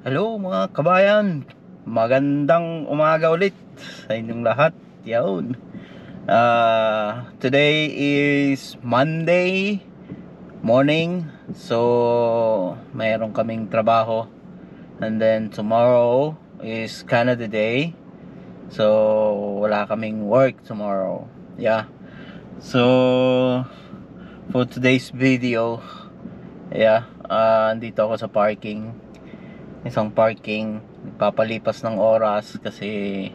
Hello mga kabayan, magandang umaga ulit sa inyong lahat. Yawn. Today is Monday morning, so mayroon kaming trabaho, and then tomorrow is Canada Day, so wala kaming work tomorrow. Yeah. So for today's video, andito ako sa isang parking, papalipas ng oras kasi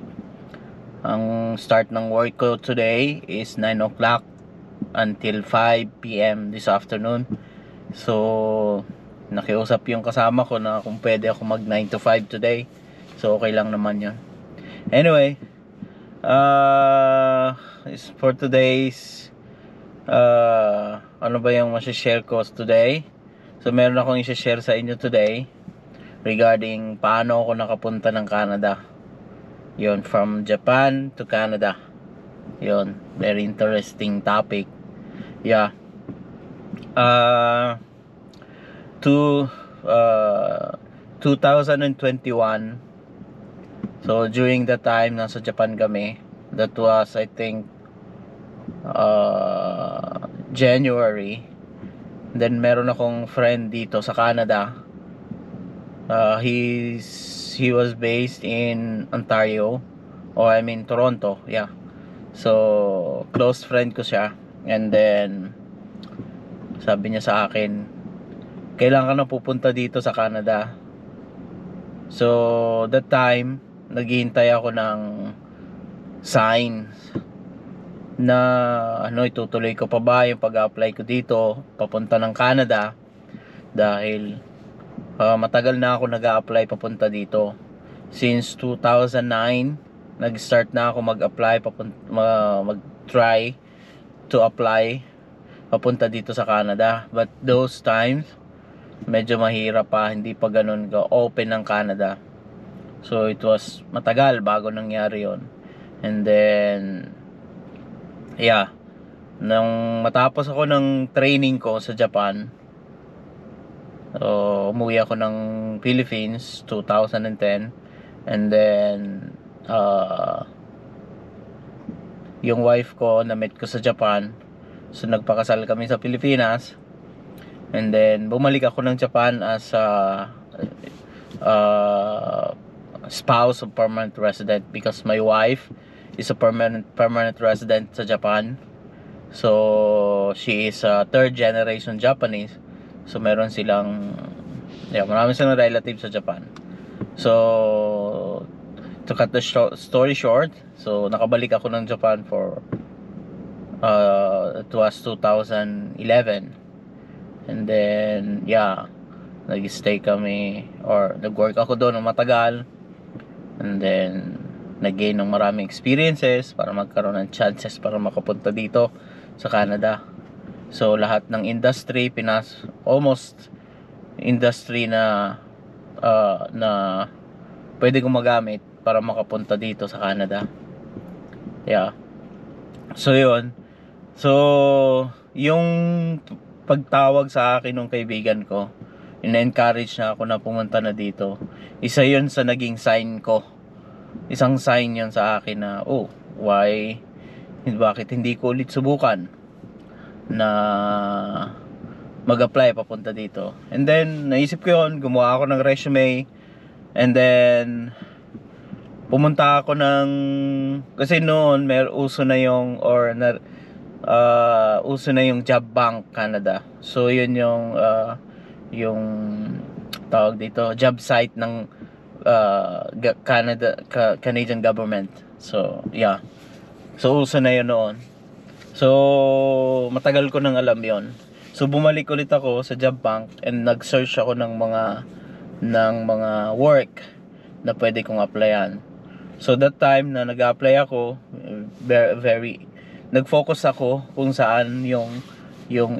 ang start ng work ko today is 9 o'clock until 5 p.m. this afternoon. So nakiusap yung kasama ko na kung pwede ako mag 9 to 5 today, so okay lang naman yun. Anyway, for today's ano ba yung masishare ko today? So meron akong i-share sa inyo today regarding paano ako nakapunta ng Canada. Yon, from Japan to Canada. Yon, very interesting topic. Yeah. To 2021. So during that time nasa Japan kami. That was I think January. Then meron akong friend dito sa Canada. He was based in Ontario, or I mean Toronto, yeah. So close friend ko siya, and then sabi niya sa akin, kailan ka na pupunta dito sa Canada? So that time naghihintay ako ng signs na itutuloy ko pa ba yung pag-apply ko dito papunta ng Canada, dahil matagal na ako nag-a-apply papunta dito. Since 2009 nag-start na ako mag-apply mag-try to apply papunta dito sa Canada. But those times medyo mahirap pa, hindi pa ganun ka-open ng Canada. So it was matagal bago nangyari yon. And then nung matapos ako ng training ko sa Japan, umuwi ako ng Philippines 2010, and then yung wife ko na-meet ko sa Japan, so nagpakasal kami sa Pilipinas, and then bumalik ako ng Japan as a spouse of permanent resident, because my wife is a permanent resident sa Japan. So she is a third generation Japanese. So meron silang marami silang relatives sa Japan. So to cut the story short, so nakabalik ako ng Japan for it was 2011. And then nag-stay kami, or nag-work ako doon ng matagal, and then nag-gain ng maraming experiences para magkaroon ng chances para makapunta dito sa Canada. So lahat ng industry, almost industry na pwede kong magamit para makapunta dito sa Canada. Yeah. So yun. So yung pagtawag sa akin ng kaibigan ko, in-encourage na ako na pumunta na dito. Isa yun sa naging sign ko. Isang sign yun sa akin na bakit hindi ko ulit subukan na mag-apply papunta dito. And then naisip ko yun, gumawa ako ng resume, and then pumunta ako kasi noon uso na yung Job Bank Canada. So yun yung tawag dito, job site ng Canadian government. So so uso na yun noon. So matagal ko nang alam yon. So bumalik ulit ako sa Job Bank, and nag-search ako ng mga work na pwede kong applyan. So that time na nag-apply ako, nag-focus ako kung saan yung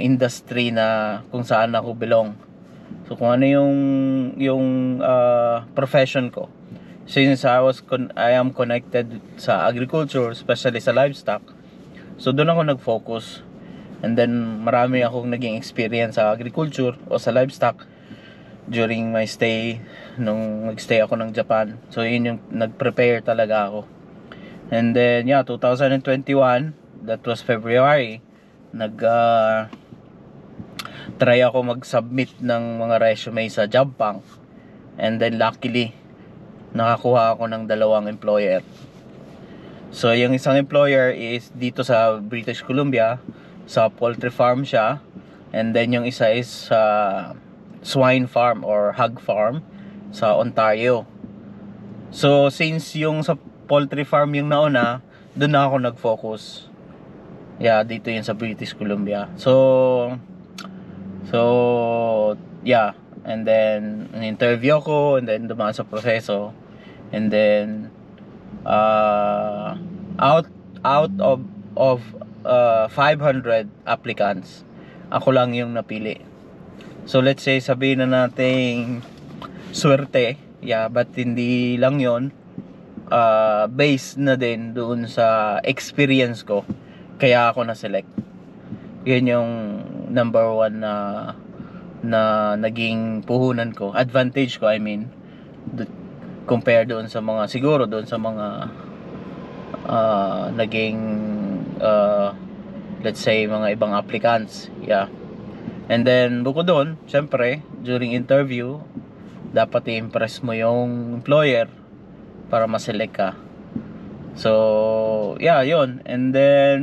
industry na kung saan ako belong. So kung ano yung profession ko. Since I am connected sa agriculture, especially sa livestock, so doon ako nag-focus. And then marami akong naging experience sa agriculture o sa livestock during my stay, nung nagstay ako ng Japan. So yun yung nag-prepare talaga ako. And then 2021, that was February, try ako mag-submit ng mga resume sa job bank. And then luckily nakakuha ako ng 2 employer. So yung isang employer is dito sa British Columbia, sa poultry farm siya. And then yung isa is sa swine farm or hog farm sa Ontario. So since yung sa poultry farm yung nauna, doon na ako nag-focus. Dito yun sa British Columbia. So yeah, and then an-interview ako, and then dumaan sa proseso, and then out of 500 applicants, ako lang yung napili. So let's say sabihin na natin swerte, but hindi lang yon, based na din doon sa experience ko, kaya ako na-select. Yun yung number 1 na naging puhunan ko, advantage ko, I mean, compare doon sa mga, siguro doon sa mga naging let's say mga ibang applicants. And then bukod doon, syempre during interview dapat i-impress mo yung employer para ma-select ka. So yun. And then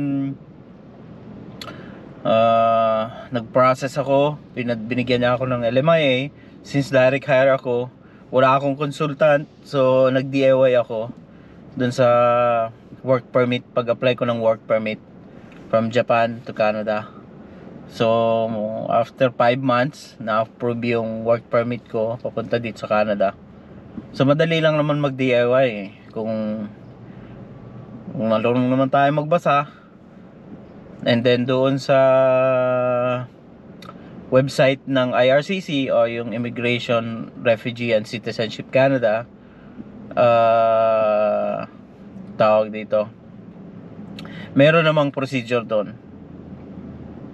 nag-process ako, binigyan niya ako ng LMIA. Since direct hire ako, wala akong consultant, so nag-DIY ako dun sa work permit, pag-apply ko ng work permit from Japan to Canada. So after 5 months na-approve yung work permit ko papunta dito sa Canada. So madali lang naman mag-DIY kung marunong naman tayo magbasa. And then doon sa website ng IRCC o yung Immigration, Refugee and Citizenship Canada, tawag dito, meron namang procedure doon.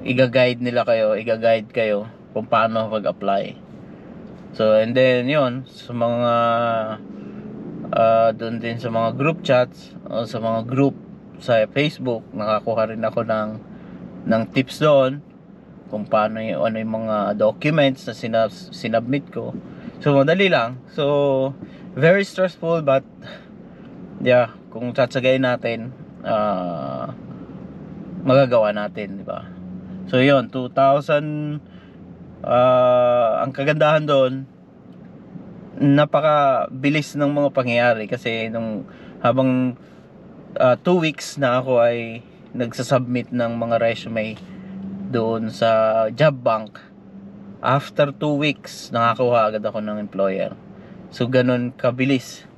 Iga-guide kayo kung paano mag-apply. So and then yun, sa mga doon din sa mga group chats o sa mga group sa Facebook, nakakuha rin ako ng tips doon kung paano ano yung mga documents na sinubmit ko. So madali lang. So very stressful, but kung tsatsagayin natin, magagawa natin, di ba? So yun, 2000, ang kagandahan doon, napaka-bilis ng mga pangyayari kasi habang 2 weeks na ako ay nagsasubmit ng mga resume doon sa job bank. After 2 weeks, nakakuha agad ako ng employer. So ganun kabilis.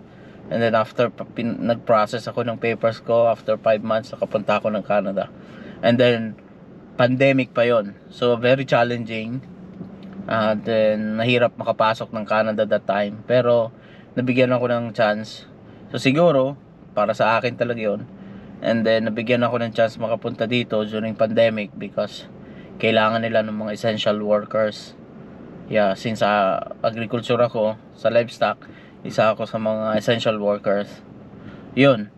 And then after nag-process ako ng papers ko, after 5 months nakapunta ako ng Canada. And then pandemic pa yon, so very challenging. Then nahirap makapasok ng Canada that time, pero nabigyan ako ng chance. So siguro para sa akin talaga yon. And then nabigyan ako ng chance makapunta dito during pandemic because kailangan nila ng mga essential workers. Since agriculture ako, sa livestock, isa ako sa mga essential workers. Yun.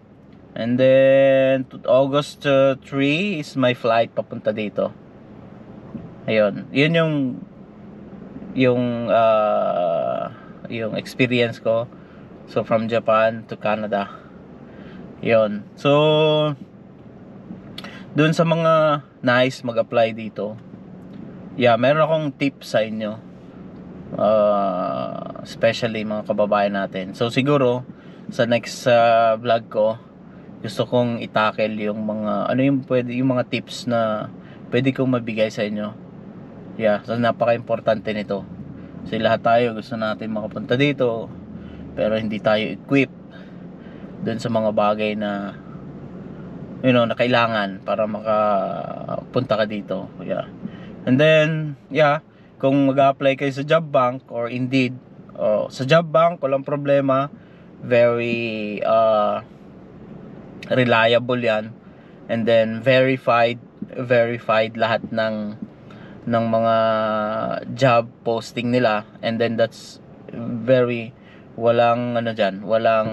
And then August 3 is my flight papunta dito. Ayun. Yun yung experience ko. So from Japan to Canada. Yun. So dun sa mga nice mag-apply dito, meron akong tip sa inyo, especially mga kababayan natin. So siguro sa next vlog ko, gusto kong i-tackle yung mga yung mga tips na pwede kong mabigay sa inyo. So napaka-importante nito. Kasi lahat tayo gusto natin makapunta dito, pero hindi tayo equipped dun sa mga bagay na na kailangan para makapunta ka dito. And then kung mag-apply kayo sa job bank or Indeed, sa job bank walang problema, very reliable yan, and then verified verified lahat ng mga job posting nila, and then that's very walang ano diyan, walang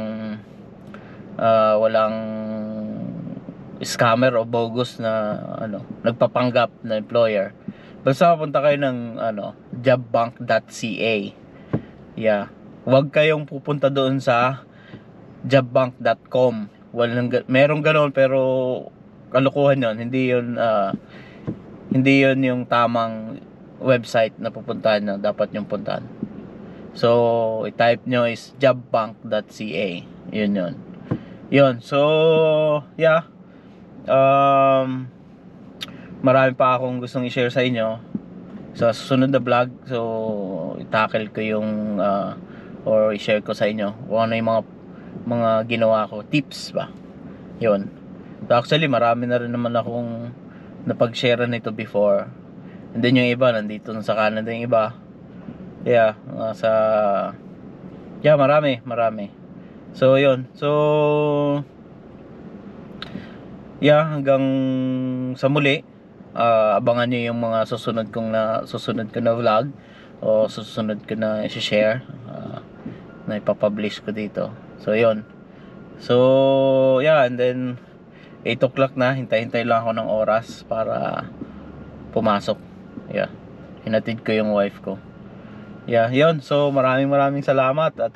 scammer o bogus na ano, nagpapanggap na employer. Basta punta kayo ng ano, jobbank.ca. Yeah. Huwag kayong pupunta doon sa jobbank.com. Merong ganoon, pero kalokohan 'yon. Hindi 'yon yung tamang website na pupuntahan na dapat yung puntahan. So, i-type nyo is jobbank.ca. Yun. So, yeah. Marami pa akong gustong i-share sa inyo sa susunod na vlog. So, i-tackle ko yung or i-share ko sa inyo kung ano yung mga ginawa ko, tips ba. Yun. So, actually, marami na rin naman akong napag-share nito before. And then yung iba, nandito sa Canada yung iba. Yeah, marami. So, yun. So, yeah, hanggang sa muli. Abangan nyo yung mga susunod ko na vlog o susunod ko na i-share na ipapublish ko dito. So, yun. So, yeah, and then 8 o'clock na, hintay lang ako ng oras para pumasok. Yeah, hinatid ko yung wife ko. Yeah, yun. So, maraming salamat at